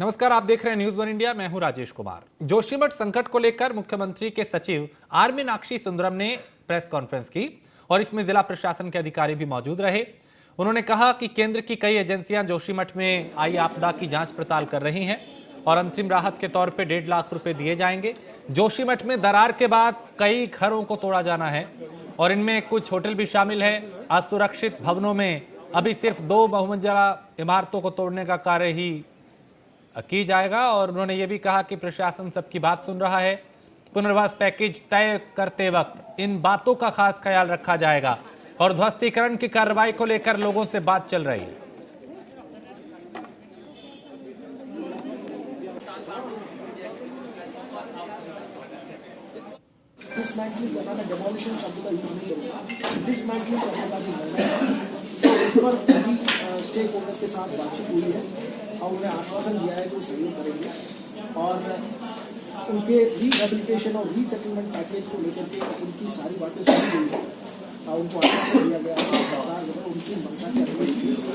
नमस्कार, आप देख रहे हैं न्यूज वन इंडिया। मैं हूं राजेश कुमार। जोशीमठ संकट को लेकर मुख्यमंत्री के सचिव आर मीनाक्षी सुंदरम ने प्रेस कॉन्फ्रेंस की और इसमें जिला प्रशासन के अधिकारी भी मौजूद रहे। उन्होंने कहा कि केंद्र की कई एजेंसियां जोशीमठ में आई आपदा की जांच पड़ताल कर रही हैं और अंतरिम राहत के तौर पर 1.5 लाख रुपए दिए जाएंगे। जोशीमठ में दरार के बाद कई घरों को तोड़ा जाना है और इनमें कुछ होटल भी शामिल है। असुरक्षित भवनों में अभी सिर्फ 2 बहुमंजिला इमारतों को तोड़ने का कार्य ही की जाएगा और उन्होंने ये भी कहा कि प्रशासन सबकी बात सुन रहा है। पुनर्वास पैकेज तय करते वक्त इन बातों का खास ख्याल रखा जाएगा और ध्वस्तीकरण की कार्रवाई को लेकर लोगों से बात चल रही है। डिसमेंटलिंग बनाना, डेमोलिशन शब्द का यूज नहीं करूँगा, डिसमेंटलिंग करने का भी निर्णय है। इस पर अभी स्टेक होल्डर्स के साथ बातचीत हुई है और उन्हें आश्वासन दिया है कि वो सहयोग करेंगे और उनके रिहेबिलिटेशन और रीसेटलमेंट पैकेज को लेकर के उनकी सारी बातें सुनी गई है और उनको आश्वासन दिया गया है कि सरकार जो है उनकी मंशा के अनुरूप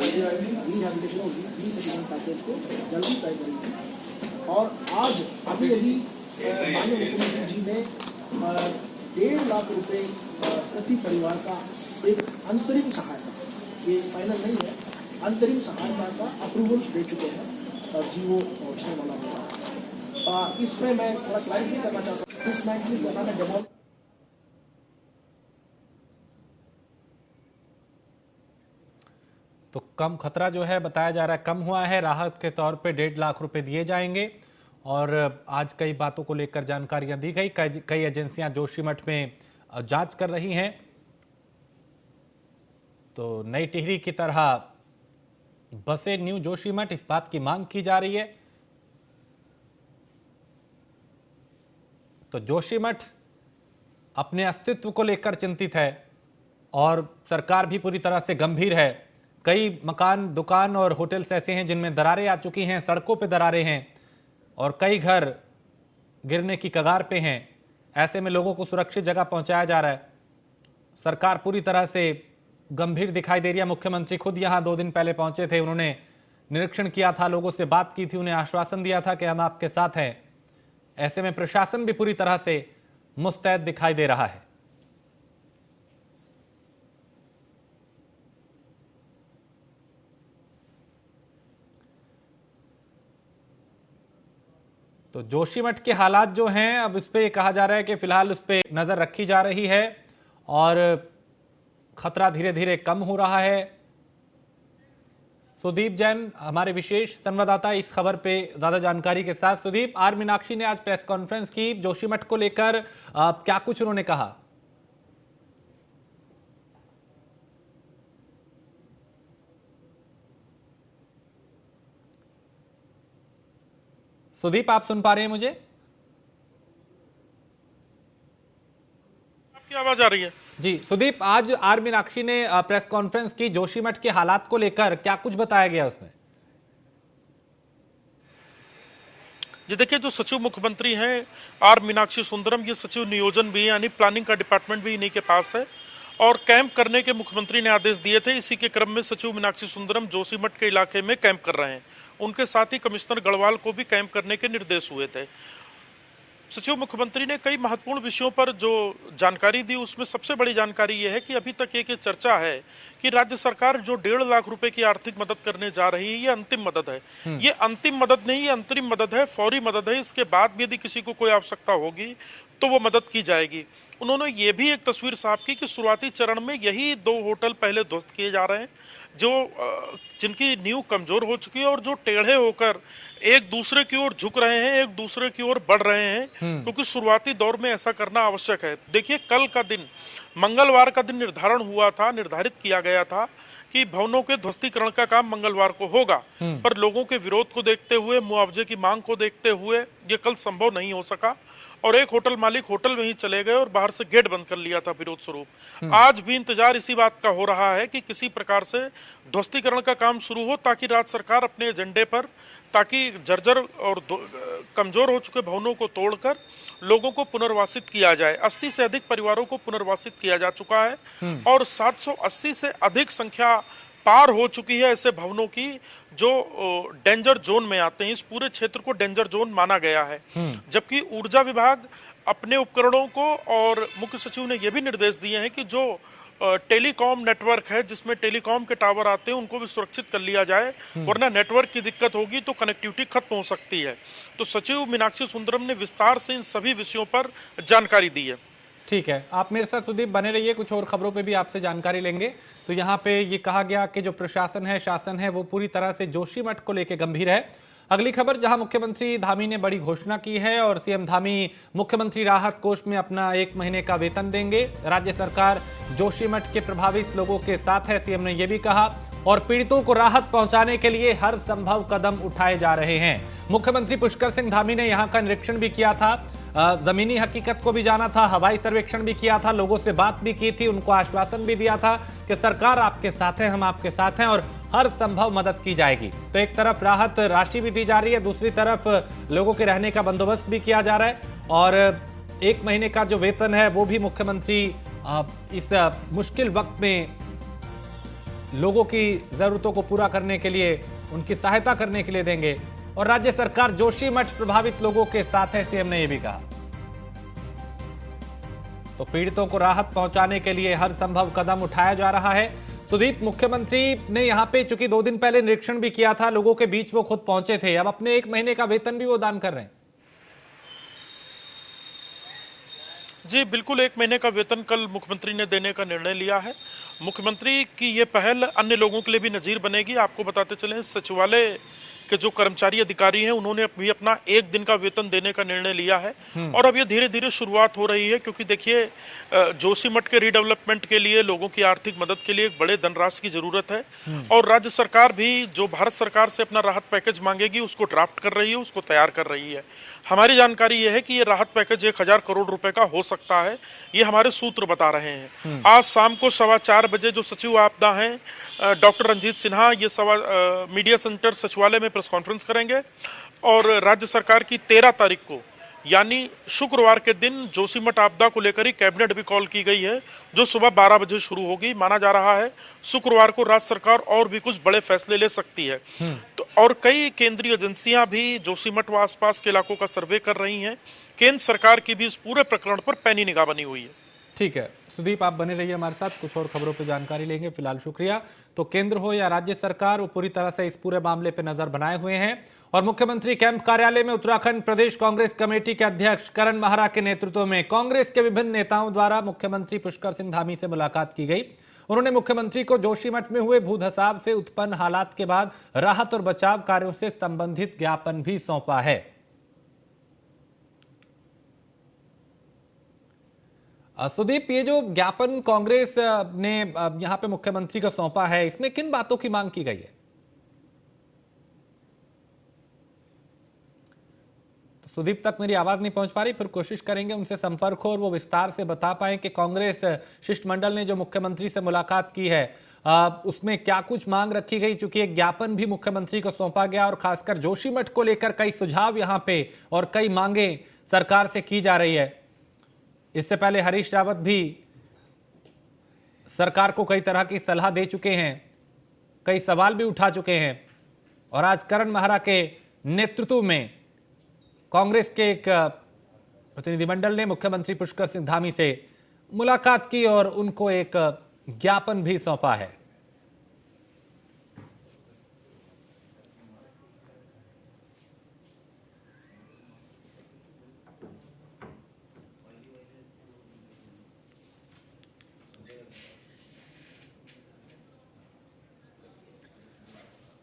रिहेबिलिटेशन और रीसेटलमेंट पैकेज को जल्दी तय करेंगे। और आज अभी माननीय मुख्यमंत्री जी ने 1.5 लाख रुपए प्रति परिवार का एक अंतरिम सहायता, ये फाइनल नहीं है, अंतरिम सहायता का अप्रूवल दे चुके हैं और जी वो पहुंचने वाला होगा। इसमें मैं थोड़ा क्लैरिफाई करना चाहता हूँ, डिसमेंटलिंग बनाना, डेमोल तो कम खतरा जो है बताया जा रहा है कम हुआ है। राहत के तौर पे 1.5 लाख रुपए दिए जाएंगे और आज कई बातों को लेकर जानकारियां दी गई। कई एजेंसियां जोशीमठ में जांच कर रही हैं। तो नई टिहरी की तरह बसे न्यू जोशीमठ, इस बात की मांग की जा रही है। तो जोशीमठ अपने अस्तित्व को लेकर चिंतित है और सरकार भी पूरी तरह से गंभीर है। कई मकान, दुकान और होटल्स ऐसे हैं जिनमें दरारें आ चुकी हैं, सड़कों पे दरारें हैं और कई घर गिरने की कगार पे हैं। ऐसे में लोगों को सुरक्षित जगह पहुंचाया जा रहा है। सरकार पूरी तरह से गंभीर दिखाई दे रही है। मुख्यमंत्री खुद यहां 2 दिन पहले पहुंचे थे, उन्होंने निरीक्षण किया था, लोगों से बात की थी, उन्हें आश्वासन दिया था कि हम आपके साथ हैं। ऐसे में प्रशासन भी पूरी तरह से मुस्तैद दिखाई दे रहा है। तो जोशीमठ के हालात जो हैं, अब इस पे कहा जा रहा है कि फिलहाल उस पे नजर रखी जा रही है और खतरा धीरे धीरे कम हो रहा है। सुदीप जैन हमारे विशेष संवाददाता इस खबर पे ज्यादा जानकारी के साथ। सुदीप, आर मीनाक्षी ने आज प्रेस कॉन्फ्रेंस की जोशीमठ को लेकर, क्या कुछ उन्होंने कहा? सुदीप, आप सुन पा रहे हैं मुझे? आपकी आवाज आ रही है? जी सुदीप, आज आर मीनाक्षी ने प्रेस कॉन्फ्रेंस की जोशीमठ के हालात को लेकर, क्या कुछ बताया गया उसमें? ये देखिए, जो सचिव मुख्यमंत्री हैं आर मीनाक्षी सुंदरम, ये सचिव नियोजन भी है, यानी प्लानिंग का डिपार्टमेंट भी इन्हीं के पास है और कैंप करने के मुख्यमंत्री ने आदेश दिए थे। इसी के क्रम में सचिव मीनाक्षी सुंदरम जोशीमठ के इलाके में कैंप कर रहे हैं। उनके साथ ही कमिश्नर गढ़वाल को भी कैंप करने के निर्देश हुए थे। सचिव मुख्यमंत्री ने कई महत्वपूर्ण विषयों पर जो जानकारी दी, उसमें सबसे बड़ी जानकारी यह है कि अभी तक एक चर्चा है कि राज्य सरकार जो 1.5 लाख रुपए की आर्थिक मदद करने जा रही है, ये अंतिम मदद है। ये अंतिम मदद नहीं, ये अंतरिम मदद है, फौरी मदद है। इसके बाद भी यदि किसी को कोई आवश्यकता होगी तो वो मदद की जाएगी। उन्होंने ये भी एक तस्वीर साफ की कि शुरुआती चरण में यही 2 होटल पहले ध्वस्त किए जा रहे हैं, जो जिनकी नींव कमजोर हो चुकी है और जो टेढ़े होकर एक दूसरे की ओर झुक रहे हैं, एक दूसरे की ओर बढ़ रहे हैं, क्योंकि शुरुआती दौर में ऐसा करना आवश्यक है। देखिए, कल का दिन, मंगलवार का दिन निर्धारित किया गया था कि भवनों के ध्वस्तीकरण का काम मंगलवार को होगा, पर लोगों के विरोध को देखते हुए, मुआवजे की मांग को देखते हुए ये कल संभव नहीं हो सका और एक होटल मालिक होटल में ही चले गए और बाहर से गेट बंद कर लिया था विरोध स्वरूप। आज भी इंतजार इसी बात का हो रहा है कि किसी प्रकार से ध्वस्तीकरण का काम शुरू हो, ताकि राज्य सरकार अपने एजेंडे पर, ताकि जर्जर और कमजोर हो चुके भवनों को तोड़कर लोगों को पुनर्वासित किया जाए। 80 से अधिक परिवारों को पुनर्वासित किया जा चुका है और 780 से अधिक संख्या पार हो चुकी है ऐसे भवनों की जो डेंजर जोन में आते हैं। इस पूरे क्षेत्र को डेंजर जोन माना गया है। जबकि ऊर्जा विभाग अपने उपकरणों को, और मुख्य सचिव ने यह भी निर्देश दिए हैं कि जो टेलीकॉम नेटवर्क है जिसमें टेलीकॉम के टावर आते हैं उनको भी सुरक्षित कर लिया जाए, वरना नेटवर्क की दिक्कत होगी तो कनेक्टिविटी खत्म हो सकती है। तो सचिव मीनाक्षी सुंदरम ने विस्तार से इन सभी विषयों पर जानकारी दी है। ठीक है, आप मेरे साथ सुदीप बने रहिए, कुछ और खबरों पे भी आपसे जानकारी लेंगे। तो यहाँ पे ये कहा गया कि जो प्रशासन है, शासन है, वो पूरी तरह से जोशीमठ को लेकर गंभीर है। अगली खबर, जहां मुख्यमंत्री धामी ने बड़ी घोषणा की है और सीएम धामी मुख्यमंत्री राहत कोष में अपना 1 महीने का वेतन देंगे। राज्य सरकार जोशीमठ के प्रभावित लोगों के साथ है, सीएम ने यह भी कहा, और पीड़ितों को राहत पहुंचाने के लिए हर संभव कदम उठाए जा रहे हैं। मुख्यमंत्री पुष्कर सिंह धामी ने यहां का निरीक्षण भी किया था, जमीनी हकीकत को भी जाना था, हवाई सर्वेक्षण भी किया था, लोगों से बात भी की थी, उनको आश्वासन भी दिया था कि सरकार आपके साथ है, हम आपके साथ हैं और हर संभव मदद की जाएगी। तो एक तरफ राहत राशि भी दी जा रही है, दूसरी तरफ लोगों के रहने का बंदोबस्त भी किया जा रहा है, और 1 महीने का जो वेतन है वो भी मुख्यमंत्री इस मुश्किल वक्त में लोगों की जरूरतों को पूरा करने के लिए, उनकी सहायता करने के लिए देंगे। और राज्य सरकार जोशीमठ प्रभावित लोगों के साथ है, सीएम ने यह भी कहा। तो पीड़ितों को राहत पहुंचाने के लिए हर संभव कदम उठाया जा रहा है। सुदीप, मुख्यमंत्री ने यहां पे चूंकि 2 दिन पहले निरीक्षण भी किया था, लोगों के बीच वो खुद पहुंचे थे, अब अपने 1 महीने का वेतन भी वो दान कर रहे हैं। जी बिल्कुल, 1 महीने का वेतन कल मुख्यमंत्री ने देने का निर्णय लिया है। मुख्यमंत्री की ये पहल अन्य लोगों के लिए भी नजीर बनेगी। आपको बताते चले, सचिवालय के जो कर्मचारी अधिकारी हैं उन्होंने भी अपना 1 दिन का वेतन देने का निर्णय लिया है, और अब ये धीरे धीरे शुरुआत हो रही है। क्योंकि देखिए, जोशीमठ के रीडेवलपमेंट के लिए, लोगों की आर्थिक मदद के लिए एक बड़े धनराशि की जरूरत है, और राज्य सरकार भी जो भारत सरकार से अपना राहत पैकेज मांगेगी उसको ड्राफ्ट कर रही है, उसको तैयार कर रही है। हमारी जानकारी यह है कि ये राहत पैकेज 1000 करोड़ रुपए का हो सकता है, ये हमारे सूत्र बता रहे हैं। आज शाम को 4:15 बजे जो सचिव आपदा हैं डॉक्टर रंजीत सिन्हा, ये मीडिया सेंटर सचिवालय में प्रेस कॉन्फ्रेंस करेंगे, और राज्य सरकार की 13 तारीख को यानी शुक्रवार के दिन जोशीमठ आपदा को लेकर ही कैबिनेट भी कॉल की गई है, जो सुबह 12 बजे शुरू होगी। माना जा रहा है शुक्रवार को राज्य सरकार और भी कुछ बड़े फैसले ले सकती है। तो और कई केंद्रीय एजेंसियां भी जोशीमठ व आसपास के इलाकों का सर्वे कर रही हैं। केंद्र सरकार की भी इस पूरे प्रकरण पर पैनी निगाह बनी हुई है। ठीक है सुदीप, आप बने रहिए हमारे साथ, कुछ और खबरों पे जानकारी लेंगे। फिलहाल शुक्रिया। तो केंद्र हो या राज्य सरकार, वो पूरी तरह से इस पूरे मामले पे नजर बनाए हुए हैं। और मुख्यमंत्री कैंप कार्यालय में उत्तराखंड प्रदेश कांग्रेस कमेटी के अध्यक्ष करण माहरा के नेतृत्व में कांग्रेस के विभिन्न नेताओं द्वारा मुख्यमंत्री पुष्कर सिंह धामी से मुलाकात की गई। उन्होंने मुख्यमंत्री को जोशीमठ में हुए भूधसाव से उत्पन्न हालात के बाद राहत और बचाव कार्यों से संबंधित ज्ञापन भी सौंपा है। सुदीप, ये जो ज्ञापन कांग्रेस ने यहां पे मुख्यमंत्री को सौंपा है, इसमें किन बातों की मांग की गई है? तो सुदीप तक मेरी आवाज नहीं पहुंच पा रही, फिर कोशिश करेंगे उनसे संपर्क हो और वो विस्तार से बता पाए कि कांग्रेस शिष्टमंडल ने जो मुख्यमंत्री से मुलाकात की है उसमें क्या कुछ मांग रखी गई। चूंकि एक ज्ञापन भी मुख्यमंत्री को सौंपा गया और खासकर जोशीमठ को लेकर कई सुझाव यहां पे और कई मांगे सरकार से की जा रही है। इससे पहले हरीश रावत भी सरकार को कई तरह की सलाह दे चुके हैं, कई सवाल भी उठा चुके हैं, और आज करण माहरा के नेतृत्व में कांग्रेस के एक प्रतिनिधिमंडल ने मुख्यमंत्री पुष्कर सिंह धामी से मुलाकात की और उनको एक ज्ञापन भी सौंपा है।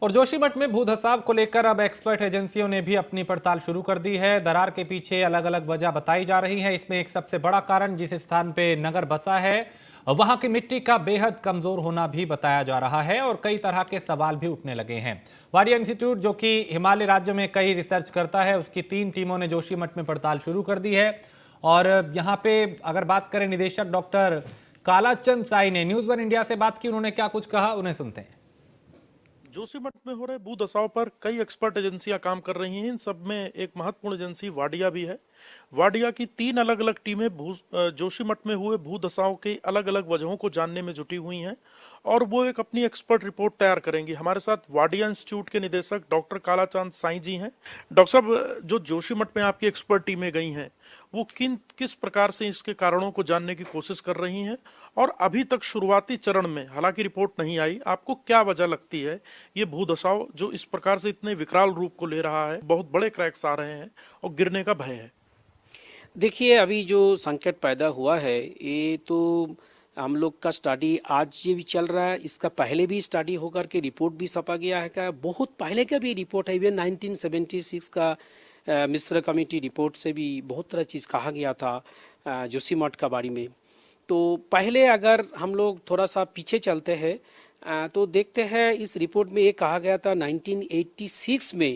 और जोशीमठ में भूधसाव को लेकर अब एक्सपर्ट एजेंसियों ने भी अपनी पड़ताल शुरू कर दी है। दरार के पीछे अलग अलग वजह बताई जा रही है। इसमें एक सबसे बड़ा कारण जिस स्थान पे नगर बसा है वहां की मिट्टी का बेहद कमजोर होना भी बताया जा रहा है, और कई तरह के सवाल भी उठने लगे हैं। वाडिया इंस्टीट्यूट, जो कि हिमालय राज्यों में कई रिसर्च करता है, उसकी 3 टीमों ने जोशीमठ में पड़ताल शुरू कर दी है। और यहाँ पे अगर बात करें, निदेशक डॉक्टर कालाचंद साई ने न्यूज़ 1 इंडिया से बात की। उन्होंने क्या कुछ कहा, उन्हें सुनते हैं। जोशीमठ में हो रहे भूदसाव पर कई एक्सपर्ट एजेंसियां काम कर रही हैं। इन सब में एक महत्वपूर्ण एजेंसी वाडिया भी है। वाडिया की 3 अलग अलग टीमें जोशीमठ में हुए भूदशाओं के अलग अलग वजहों को जानने में जुटी हुई हैं और वो एक अपनी एक्सपर्ट रिपोर्ट तैयार करेंगी। हमारे साथ वाडिया इंस्टीट्यूट के निदेशक डॉक्टर कालाचांद साईं जी हैं। डॉक्टर साहब, जो जोशीमठ में आपकी एक्सपर्ट टीमें गई हैं वो किस प्रकार से इसके कारणों को जानने की कोशिश कर रही हैं, और अभी तक शुरुआती चरण में हालांकि रिपोर्ट नहीं आई, आपको क्या वजह लगती है ये भूदशाव जो इस प्रकार से इतने विकराल रूप को ले रहा है, बहुत बड़े क्रैक्स आ रहे हैं और गिरने का भय है? देखिए, अभी जो संकट पैदा हुआ है ये तो हम लोग का स्टडी आज ये भी चल रहा है, इसका पहले भी स्टडी होकर के रिपोर्ट भी छपा गया है। का बहुत पहले का भी रिपोर्ट है, इवन 1976 का मिश्र कमेटी रिपोर्ट से भी बहुत तरह चीज़ कहा गया था जोशीमठ का बारे में। तो पहले अगर हम लोग थोड़ा सा पीछे चलते हैं तो देखते हैं इस रिपोर्ट में ये कहा गया था 1986 में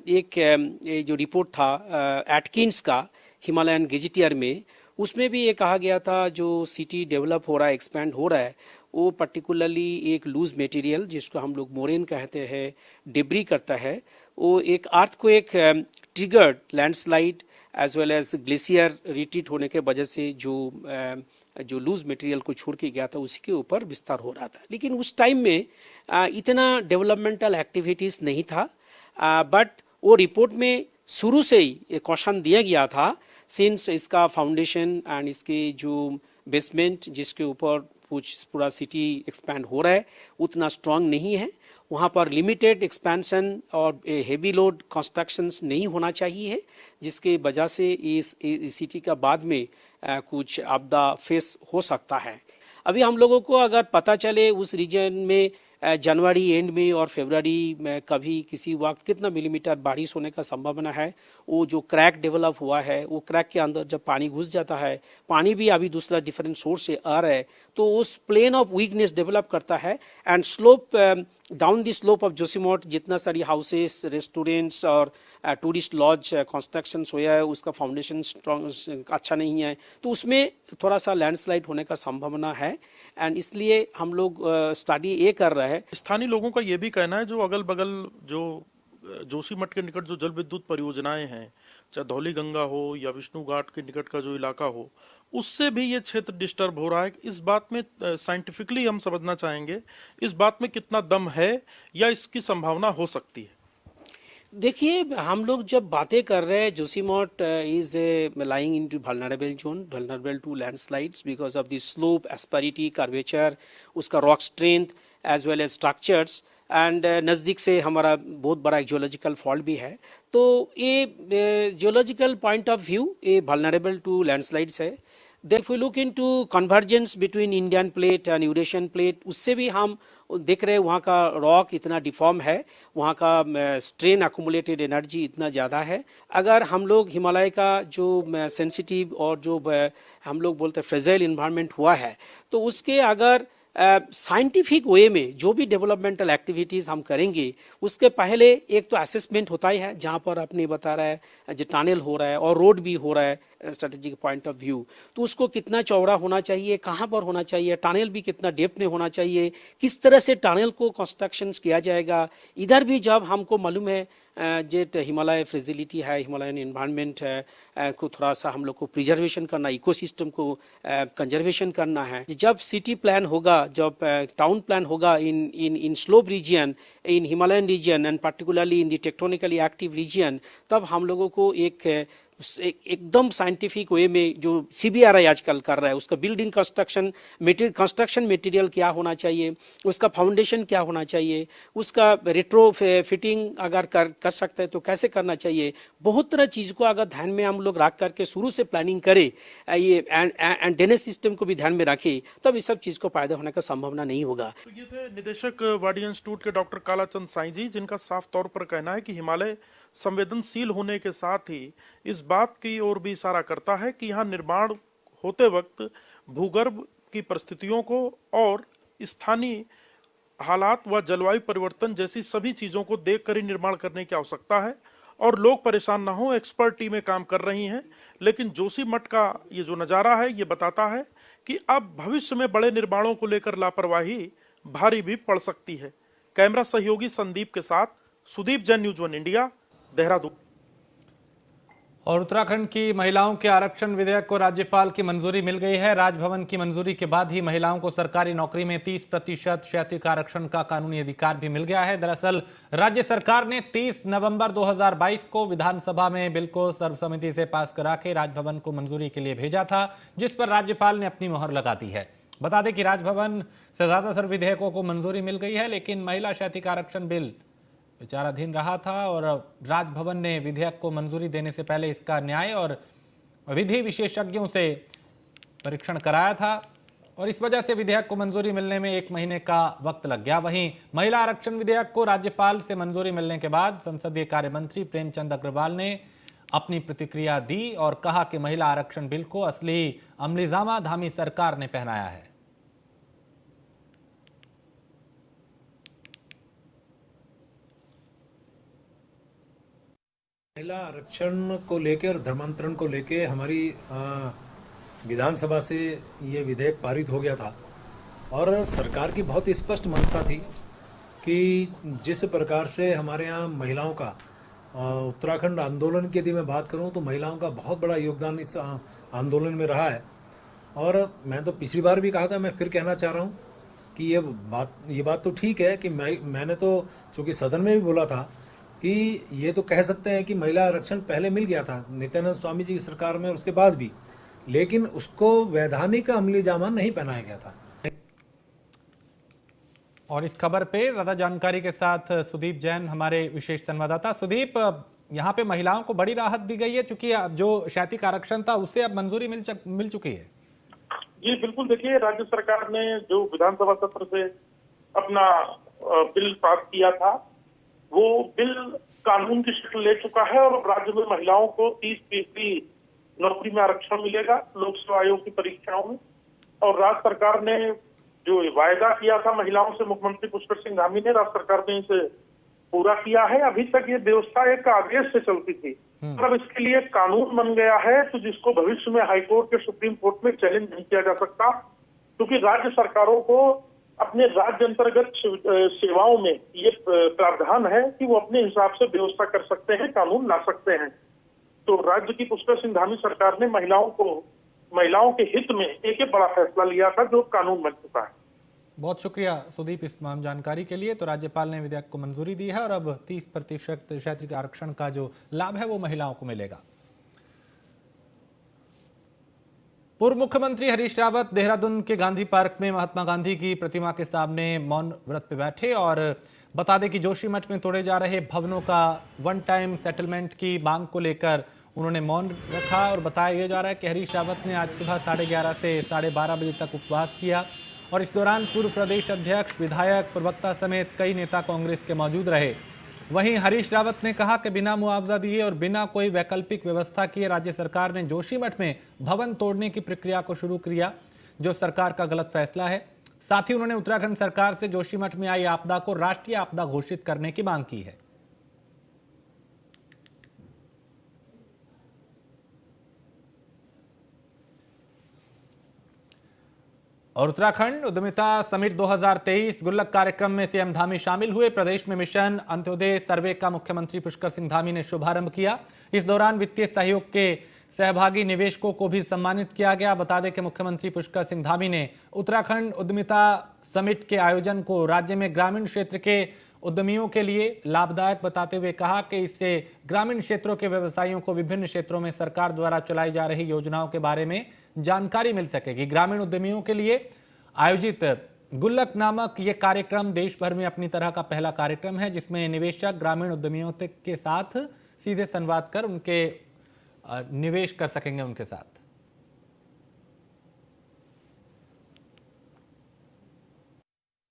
ये जो रिपोर्ट था एटकिंस का हिमालयन गेजेटियर में, उसमें भी ये कहा गया था जो सिटी डेवलप हो रहा है, एक्सपैंड हो रहा है, वो पर्टिकुलरली एक लूज मटेरियल जिसको हम लोग मोरेन कहते हैं डिब्री करता है, वो एक earthquake triggered landslide as well as glacier retreat होने के वजह से जो लूज मटेरियल को छोड़ के गया था उसी के ऊपर विस्तार हो रहा था। लेकिन उस टाइम में इतना डेवलपमेंटल एक्टिविटीज़ नहीं था, बट वो रिपोर्ट में शुरू से ही क्वेश्चन दिया गया था सिंस इसका फाउंडेशन एंड इसके जो बेसमेंट जिसके ऊपर पूरा सिटी एक्सपैंड हो रहा है उतना स्ट्रांग नहीं है, वहाँ पर लिमिटेड एक्सपेंशन और हेवी लोड कंस्ट्रक्शंस नहीं होना चाहिए, जिसके वजह से इस सिटी का बाद में कुछ आपदा फेस हो सकता है। अभी हम लोगों को अगर पता चले उस रीजन में जनवरी एंड में और फरवरी में कभी किसी वक्त कितना मिलीमीटर बारिश होने का संभावना है, वो जो क्रैक डेवलप हुआ है वो क्रैक के अंदर जब पानी घुस जाता है, पानी भी अभी दूसरा डिफरेंट सोर्स से आ रहा है, तो उस प्लेन ऑफ वीकनेस डेवलप करता है and slope down the slope of Joshimath जितना सारी हाउसेस, रेस्टोरेंट्स और टूरिस्ट लॉज कंस्ट्रक्शन हुआ है उसका फाउंडेशन स्ट्रॉन्ग अच्छा नहीं है, तो उसमें थोड़ा सा लैंडस्लाइड होने का संभावना है। एंड इसलिए हम लोग स्टडी ये कर रहे हैं। स्थानीय लोगों का ये भी कहना है जो अगल बगल जो जोशीमठ के निकट जो जल विद्युत परियोजनाएं हैं, चाहे धौली गंगा हो या विष्णु घाट के निकट का जो इलाका हो, उससे भी ये क्षेत्र डिस्टर्ब हो रहा है। इस बात में साइंटिफिकली हम समझना चाहेंगे, इस बात में कितना दम है या इसकी संभावना हो सकती है? देखिए, हम लोग जब बातें कर रहे हैं Joshimath is lying into vulnerable zone, vulnerable to landslides because of the slope, asperity, curvature, उसका rock strength as well as structures and नज़दीक से हमारा बहुत बड़ा एक जियोलॉजिकल फॉल्ट भी है, तो ये जियोलॉजिकल पॉइंट ऑफ व्यू ये वल्नरेबल टू लैंडस्लाइड्स है। Then if we look into convergence between Indian plate and Eurasian plate, उससे भी हम देख रहे हैं वहाँ का रॉक इतना डिफॉर्म है, वहाँ का स्ट्रेन अकुमुलेटेड एनर्जी इतना ज़्यादा है। अगर हम लोग हिमालय का जो सेंसिटिव और जो हम लोग बोलते हैं फ्रेजाइल इन्वायरमेंट हुआ है, तो उसके अगर साइंटिफिक वे में जो भी डेवलपमेंटल एक्टिविटीज़ हम करेंगे उसके पहले एक तो असेसमेंट होता ही है, जहाँ पर आपने बता रहा है जो टनल हो रहा है और रोड भी हो रहा है स्ट्रेटेजिक पॉइंट ऑफ व्यू, तो उसको कितना चौड़ा होना चाहिए, कहाँ पर होना चाहिए, टनल भी कितना डेप्थ में होना चाहिए, किस तरह से टनल को कंस्ट्रक्शन किया जाएगा। इधर भी जब हमको मालूम है जेट हिमालय फ्रेजिलिटी है, हिमालयन इन्वायरमेंट है, को थोड़ा सा हम लोग को प्रिजर्वेशन करना, इकोसिस्टम को कंजर्वेशन करना है। जब सिटी प्लान होगा, जब टाउन प्लान होगा in slope region, in Himalayan region and particularly in the tectonically active region, तब हम लोगों को एकदम साइंटिफिक वे में जो CBRI आजकल कर रहा है, उसका बिल्डिंग कंस्ट्रक्शन मटेरियल क्या होना चाहिए, उसका फाउंडेशन क्या होना चाहिए, उसका रेट्रो फिटिंग अगर कर सकते हैं तो कैसे करना चाहिए, बहुत तरह चीज़ को अगर ध्यान में हम लोग रख करके शुरू से प्लानिंग करें, ये एंड ड्रेनेज सिस्टम को भी ध्यान में रखें, तब इस सब चीज़ को पैदा होने का संभावना नहीं होगा। तो ये थे निदेशक वाडिया इंस्टीट्यूट के डॉक्टर कालाचंद साईं जी, जिनका साफ तौर पर कहना है कि हिमालय संवेदनशील होने के साथ ही इस बात की ओर भी इशारा करता है कि यहाँ निर्माण होते वक्त भूगर्भ की परिस्थितियों को और स्थानीय हालात व जलवायु परिवर्तन जैसी सभी चीजों को देखकर ही निर्माण करने की आवश्यकता है और लोग परेशान ना हो। एक्सपर्ट टीमें काम कर रही हैं, लेकिन जोशीमठ का ये जो नज़ारा है ये बताता है कि अब भविष्य में बड़े निर्माणों को लेकर लापरवाही भारी भी पड़ सकती है। कैमरा सहयोगी संदीप के साथ सुदीप जैन, न्यूज़ 1 इंडिया, देहरादून। और उत्तराखंड की महिलाओं के आरक्षण विधेयक को राज्यपाल की मंजूरी मिल गई है। राजभवन की मंजूरी के बाद ही महिलाओं को सरकारी नौकरी में 30% क्षैतिज आरक्षण का कानूनी अधिकार भी मिल गया है। दरअसल राज्य सरकार ने 30 नवंबर 2022 को विधानसभा में बिल को सर्वसम्मति से पास करा के राजभवन को मंजूरी के लिए भेजा था, जिस पर राज्यपाल ने अपनी मोहर लगा दी है। बता दें कि राजभवन से ज्यादातर विधेयकों को मंजूरी मिल गई है, लेकिन महिला क्षैतिज आरक्षण बिल विचाराधीन रहा था और राजभवन ने विधेयक को मंजूरी देने से पहले इसका न्याय और विधि विशेषज्ञों से परीक्षण कराया था और इस वजह से विधेयक को मंजूरी मिलने में 1 महीने का वक्त लग गया। वहीं महिला आरक्षण विधेयक को राज्यपाल से मंजूरी मिलने के बाद संसदीय कार्य मंत्री प्रेमचंद अग्रवाल ने अपनी प्रतिक्रिया दी और कहा कि महिला आरक्षण बिल को असली अमलीजामा धामी सरकार ने पहनाया है। महिला आरक्षण को लेकर और धर्मांतरण को लेकर हमारी विधानसभा से ये विधेयक पारित हो गया था और सरकार की बहुत स्पष्ट मंशा थी कि जिस प्रकार से हमारे यहाँ महिलाओं का उत्तराखंड आंदोलन की यदि मैं बात करूं तो महिलाओं का बहुत बड़ा योगदान इस आंदोलन में रहा है। और मैं तो पिछली बार भी कहा था, मैं फिर कहना चाह रहा हूं कि ये बात तो ठीक है कि मैंने तो चूँकि सदन में भी बोला था कि ये तो कह सकते हैं कि महिला आरक्षण पहले मिल गया था नित्यानंद स्वामी जी की सरकार में और उसके बाद भी, लेकिन उसको वैधानिक अमलीजामा नहीं पहनाया गया था। और इस खबर पे ज्यादा जानकारी के साथ सुदीप जैन हमारे विशेष संवाददाता। सुदीप, यहाँ पे महिलाओं को बड़ी राहत दी गई है क्योंकि जो क्षैतिज आरक्षण था उससे अब मंजूरी मिल चुकी है। जी बिल्कुल, देखिए राज्य सरकार ने जो विधानसभा सत्र से अपना बिल पास किया था वो बिल कानून की शक्ल ले चुका है और राज्य में महिलाओं को 30% नौकरी में आरक्षण मिलेगा लोक सेवा आयोग की परीक्षाओं में। और राज्य सरकार ने जो वायदा किया था महिलाओं से, मुख्यमंत्री पुष्कर सिंह धामी ने, राज्य सरकार ने इसे पूरा किया है। अभी तक ये व्यवस्था एक आदेश से चलती थी, अब इसके लिए कानून बन गया है, तो जिसको भविष्य में हाईकोर्ट के सुप्रीम कोर्ट में चैलेंज नहीं किया जा सकता, क्योंकि राज्य सरकारों को अपने राज्य अंतर्गत सेवाओं में ये प्रावधान है कि वो अपने हिसाब से व्यवस्था कर सकते हैं, कानून ला सकते हैं। तो राज्य की पुष्कर सिंह धामी सरकार ने महिलाओं के हित में एक बड़ा फैसला लिया था जो कानून बन चुका है। बहुत शुक्रिया सुदीप इस तमाम जानकारी के लिए। तो राज्यपाल ने विधेयक को मंजूरी दी है और अब 30% क्षैतिज आरक्षण का जो लाभ है वो महिलाओं को मिलेगा। पूर्व मुख्यमंत्री हरीश रावत देहरादून के गांधी पार्क में महात्मा गांधी की प्रतिमा के सामने मौन व्रत पे बैठे और बता दें कि जोशीमठ में तोड़े जा रहे भवनों का 1 टाइम सेटलमेंट की मांग को लेकर उन्होंने मौन रखा और बताया जा रहा है कि हरीश रावत ने आज सुबह 11:30 से 12:30 बजे तक उपवास किया और इस दौरान पूर्व प्रदेश अध्यक्ष, विधायक, प्रवक्ता समेत कई नेता कांग्रेस के मौजूद रहे। वहीं हरीश रावत ने कहा कि बिना मुआवजा दिए और बिना कोई वैकल्पिक व्यवस्था किए राज्य सरकार ने जोशीमठ में भवन तोड़ने की प्रक्रिया को शुरू किया, जो सरकार का गलत फैसला है। साथ ही उन्होंने उत्तराखंड सरकार से जोशीमठ में आई आपदा को राष्ट्रीय आपदा घोषित करने की मांग की है। और उत्तराखंड उद्यमिता समिट 2023 गुल्लक कार्यक्रम में सीएम धामी शामिल हुए। प्रदेश में मिशन अंत्योदय सर्वे का मुख्यमंत्री पुष्कर सिंह धामी ने शुभारंभ किया। इस दौरान वित्तीय सहयोग के सहभागी निवेशकों को भी सम्मानित किया गया। बता दें कि मुख्यमंत्री पुष्कर सिंह धामी ने उत्तराखंड उद्यमिता समिट के आयोजन को राज्य में ग्रामीण क्षेत्र के उद्यमियों के लिए लाभदायक बताते हुए कहा कि इससे ग्रामीण क्षेत्रों के व्यवसायियों को विभिन्न क्षेत्रों में सरकार द्वारा चलाई जा रही योजनाओं के बारे में जानकारी मिल सकेगी। ग्रामीण उद्यमियों के लिए आयोजित गुल्लक नामक ये कार्यक्रम देश भर में अपनी तरह का पहला कार्यक्रम है, जिसमें निवेशक ग्रामीण उद्यमियों के साथ सीधे संवाद कर उनके निवेश कर सकेंगे उनके साथ।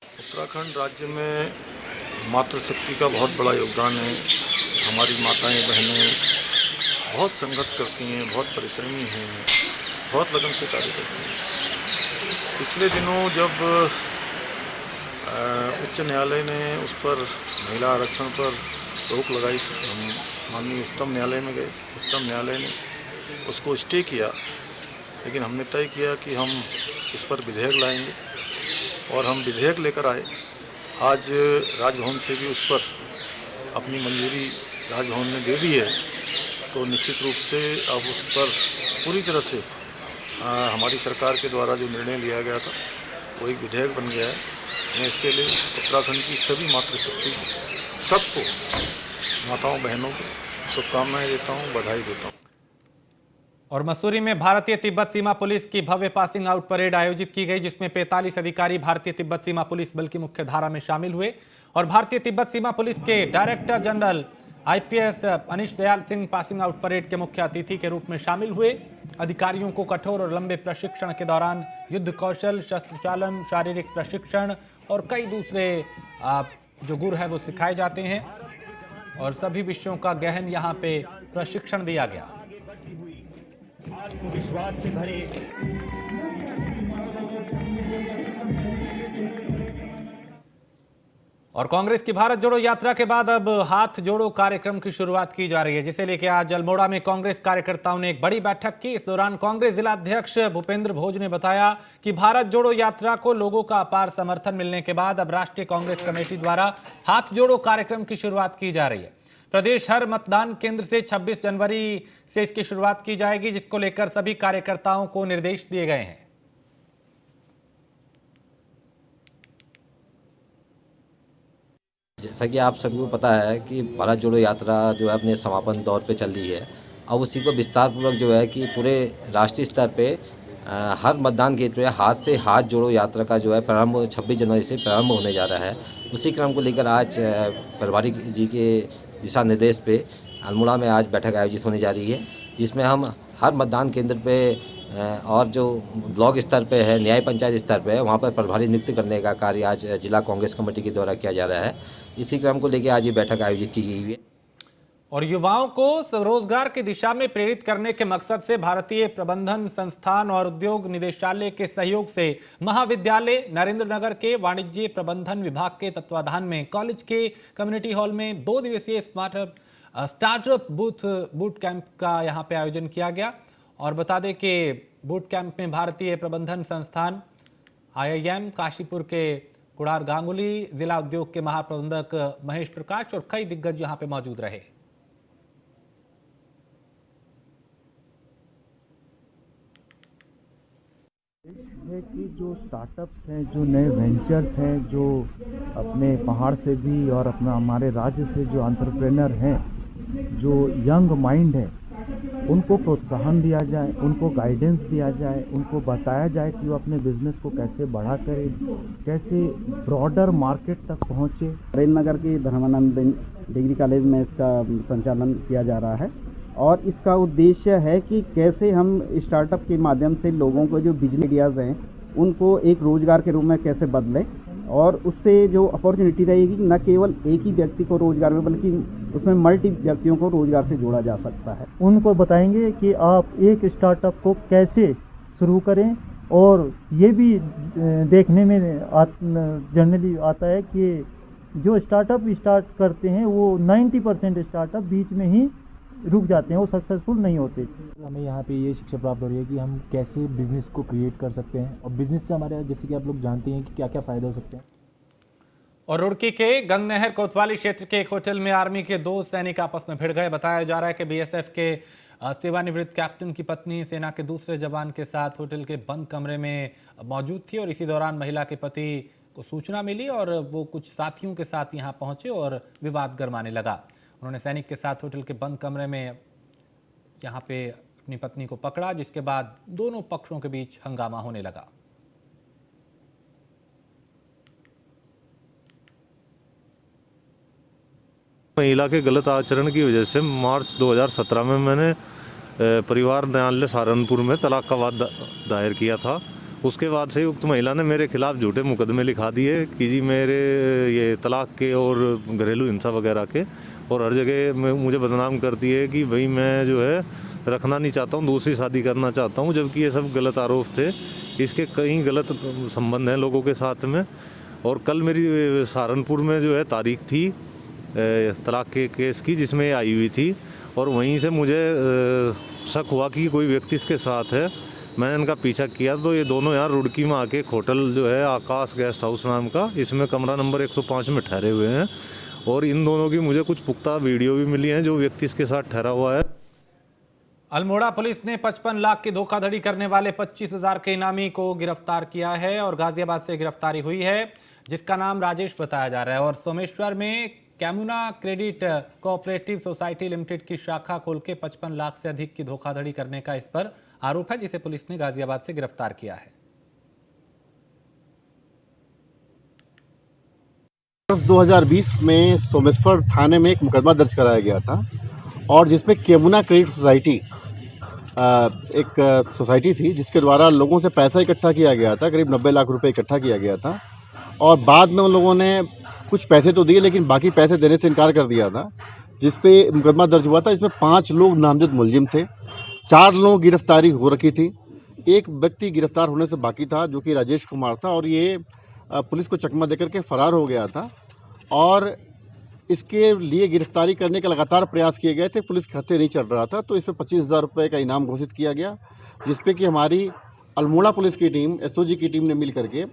उत्तराखंड राज्य में मातृशक्ति का बहुत बड़ा योगदान है। हमारी माताएं बहनें बहुत संघर्ष करती हैं, बहुत परिश्रमी हैं, बहुत लगन से कार्य करती हैं। पिछले दिनों जब उच्च न्यायालय ने उस पर महिला आरक्षण पर रोक लगाई थी, हम माननीय उच्चतम न्यायालय में गए। उच्चतम न्यायालय ने उसको स्टे किया, लेकिन हमने तय किया कि हम इस पर विधेयक लाएंगे और हम विधेयक लेकर आए। आज राजभवन से भी उस पर अपनी मंजूरी राजभवन ने दे दी है तो निश्चित रूप से अब उस पर पूरी तरह से हमारी सरकार के द्वारा जो निर्णय लिया गया था वो एक विधेयक बन गया है। मैं इसके लिए उत्तराखंड की सभी मातृशक्ति सबको, माताओं बहनों को शुभकामनाएं देता हूँ, बधाई देता हूँ। और मसूरी में भारतीय तिब्बत सीमा पुलिस की भव्य पासिंग आउट परेड आयोजित की गई, जिसमें 45 अधिकारी भारतीय तिब्बत सीमा पुलिस बल की मुख्य धारा में शामिल हुए और भारतीय तिब्बत सीमा पुलिस के director general IPS Anish Dayal Singh passing out parade के मुख्य अतिथि के रूप में शामिल हुए। अधिकारियों को कठोर और लंबे प्रशिक्षण के दौरान युद्ध कौशल, शस्त्र चालन, शारीरिक प्रशिक्षण और कई दूसरे जो गुर है वो सिखाए जाते हैं और सभी विषयों का गहन यहाँ पे प्रशिक्षण दिया गया। आत्मविश्वास से भरे और कांग्रेस की भारत जोड़ो यात्रा के बाद अब हाथ जोड़ो कार्यक्रम की शुरुआत की जा रही है, जिसे लेकर आज अल्मोड़ा में कांग्रेस कार्यकर्ताओं ने एक बड़ी बैठक की। इस दौरान कांग्रेस जिला अध्यक्ष भूपेंद्र भोज ने बताया कि भारत जोड़ो यात्रा को लोगों का अपार समर्थन मिलने के बाद अब राष्ट्रीय कांग्रेस कमेटी द्वारा हाथ जोड़ो कार्यक्रम की शुरुआत की जा रही है। प्रदेश हर मतदान केंद्र से 26 जनवरी से इसकी शुरुआत की जाएगी, जिसको लेकर सभी कार्यकर्ताओं को निर्देश दिए गए हैं। जैसा कि आप सभी को पता है कि भारत जोड़ो यात्रा जो है अपने समापन दौर पे चल रही है। अब उसी को विस्तार पूर्वक जो है कि पूरे राष्ट्रीय स्तर पे हर मतदान केंद्र पे हाथ से हाथ जोड़ो यात्रा का जो है प्रारंभ 26 जनवरी से प्रारंभ होने जा रहा है। उसी क्रम को लेकर आज प्रभारी जी के दिशा निर्देश पे अल्मोड़ा में आज बैठक आयोजित होने जा रही है, जिसमें हम हर मतदान केंद्र पे और जो ब्लॉक स्तर पे है, न्याय पंचायत स्तर पे है, वहाँ पर प्रभारी नियुक्त करने का कार्य आज जिला कांग्रेस कमेटी के द्वारा किया जा रहा है। इसी क्रम को लेकर आज ये बैठक आयोजित की गई है। और युवाओं को स्वरोजगार की दिशा में प्रेरित करने के मकसद से भारतीय प्रबंधन संस्थान और उद्योग निदेशालय के सहयोग से महाविद्यालय नरेंद्रनगर के वाणिज्य प्रबंधन विभाग के तत्वाधान में कॉलेज के कम्युनिटी हॉल में 2 दिवसीय स्टार्टअप बूट कैंप का यहाँ पे आयोजन किया गया। और बता दें कि बूट कैंप में भारतीय प्रबंधन संस्थान, IIM काशीपुर के कुणार गांगुली, जिला उद्योग के महाप्रबंधक महेश प्रकाश और कई दिग्गज यहाँ पे मौजूद रहे। है कि जो स्टार्टअप्स हैं, जो नए वेंचर्स हैं, जो अपने पहाड़ से भी और अपना हमारे राज्य से जो एंटरप्रेन्योर हैं, जो यंग माइंड है, उनको प्रोत्साहन दिया जाए, उनको गाइडेंस दिया जाए, उनको बताया जाए कि वो अपने बिजनेस को कैसे बढ़ा करें, कैसे ब्रॉडर मार्केट तक पहुँचे। नरेंद्रनगर के धर्मानंद डिग्री कॉलेज में इसका संचालन किया जा रहा है और इसका उद्देश्य है कि कैसे हम स्टार्टअप के माध्यम से लोगों को जो बिजनेस आइडियाज़ हैं उनको एक रोज़गार के रूप में कैसे बदलें और उससे जो अपॉर्चुनिटी रहेगी न केवल एक ही व्यक्ति को रोज़गार में बल्कि उसमें मल्टी व्यक्तियों को रोज़गार से जोड़ा जा सकता है। उनको बताएंगे कि आप एक स्टार्टअप को कैसे शुरू करें और ये भी देखने में जनरली आता है कि जो स्टार्टअप स्टार्ट करते हैं वो 90% स्टार्टअप बीच में ही रुक जाते हैं, वो सक्सेसफुल नहीं होते। हमें यहाँ पे ये शिक्षा प्राप्त हो रही है कि हम कैसे बिजनेस को क्रिएट कर सकते हैं और बिजनेस से हमारे जैसे कि आप लोग जानते हैं कि क्या क्या फ़ायदे हो सकते हैं। और रुड़की के गंगनहर कोतवाली क्षेत्र के एक होटल में आर्मी के 2 सैनिक आपस में भिड़ गए। बताया जा रहा है कि बीएसएफ के सेवानिवृत्त कैप्टन की पत्नी सेना के दूसरे जवान के साथ होटल के बंद कमरे में मौजूद थी और इसी दौरान महिला के पति को सूचना मिली और वो कुछ साथियों के साथ यहाँ पहुंचे और विवाद गरमाने लगा। उन्होंने सैनिक के साथ होटल के बंद कमरे में यहाँ पे अपनी पत्नी को पकड़ा, जिसके बाद दोनों पक्षों के बीच हंगामा होने लगा। महिला के गलत आचरण की वजह से मार्च 2017 में मैंने परिवार न्यायालय सहारनपुर में तलाक का वाद दायर किया था। उसके बाद से उक्त महिला ने मेरे खिलाफ झूठे मुकदमे लिखा दिए कि जी मेरे ये तलाक के और घरेलू हिंसा वगैरह के, और हर जगह मुझे बदनाम करती है कि भाई मैं जो है रखना नहीं चाहता हूँ, दूसरी शादी करना चाहता हूँ, जबकि ये सब गलत आरोप थे। इसके कई गलत संबंध हैं लोगों के साथ में। और कल मेरी सहारनपुर में जो है तारीख थी तलाक के केस की, जिसमें ये आई हुई थी और वहीं से मुझे शक हुआ कि कोई व्यक्ति इसके साथ है। मैंने इनका पीछा किया तो ये दोनों यहाँ रुड़की में आके होटल जो है आकाश गेस्ट हाउस नाम का, इसमें कमरा नंबर 105 में ठहरे हुए हैं और इन दोनों की मुझे कुछ पुख्ता वीडियो भी मिली हैं जो व्यक्ति इसके साथ ठहरा हुआ है। अल्मोड़ा पुलिस ने 55 लाख की धोखाधड़ी करने वाले 25,000 के इनामी को गिरफ्तार किया है और गाजियाबाद से गिरफ्तारी हुई है, जिसका नाम राजेश बताया जा रहा है और सोमेश्वर में कैमुना क्रेडिट कोऑपरेटिव सोसाइटी लिमिटेड की शाखा खोल के 55 लाख से अधिक की धोखाधड़ी करने का इस पर आरोप है, जिसे पुलिस ने गाजियाबाद से गिरफ्तार किया है। 2020 में सोमेश्वर थाने में एक मुकदमा दर्ज कराया गया था और जिसमें कैमुना क्रेडिट सोसाइटी एक सोसाइटी थी जिसके द्वारा लोगों से पैसा इकट्ठा किया गया था, करीब 90 लाख रुपए इकट्ठा किया गया था और बाद में उन लोगों ने कुछ पैसे तो दिए लेकिन बाकी पैसे देने से इनकार कर दिया था, जिस पे मुकदमा दर्ज हुआ था। इसमें 5 लोग नामजद मुलजिम थे, 4 लोगों की गिरफ्तारी हो रखी थी, एक व्यक्ति गिरफ्तार होने से बाकी था जो कि राजेश कुमार था और ये पुलिस को चकमा देकर के फरार हो गया था और इसके लिए गिरफ्तारी करने का लगातार प्रयास किए गए थे। पुलिस खाते नहीं चल रहा था तो इस पर 25,000 रुपये का इनाम घोषित किया गया, जिसपे कि हमारी अल्मोड़ा पुलिस की टीम, एसओजी की टीम ने मिल करके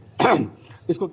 इसको